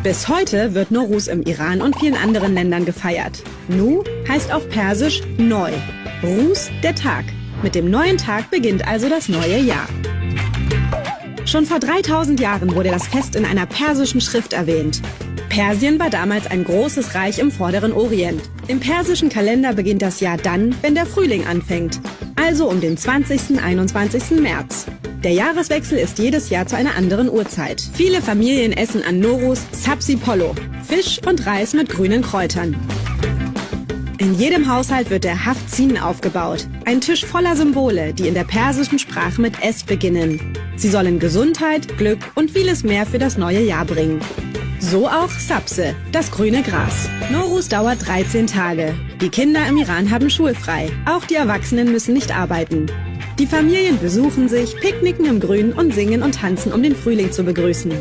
Bis heute wird Nowruz im Iran und vielen anderen Ländern gefeiert. Nu heißt auf Persisch neu. Ruz der Tag. Mit dem neuen Tag beginnt also das neue Jahr. Schon vor 3000 Jahren wurde das Fest in einer persischen Schrift erwähnt. Persien war damals ein großes Reich im Vorderen Orient. Im persischen Kalender beginnt das Jahr dann, wenn der Frühling anfängt, also um den 20. 21. März. Der Jahreswechsel ist jedes Jahr zu einer anderen Uhrzeit. Viele Familien essen an Nowruz Sabzi Polo, Fisch und Reis mit grünen Kräutern. In jedem Haushalt wird der Haftzin aufgebaut, ein Tisch voller Symbole, die in der persischen Sprache mit S beginnen. Sie sollen Gesundheit, Glück und vieles mehr für das neue Jahr bringen. So auch Sabze, das grüne Gras. Nowruz dauert 13 Tage. Die Kinder im Iran haben schulfrei. Auch die Erwachsenen müssen nicht arbeiten. Die Familien besuchen sich, picknicken im Grün und singen und tanzen, um den Frühling zu begrüßen.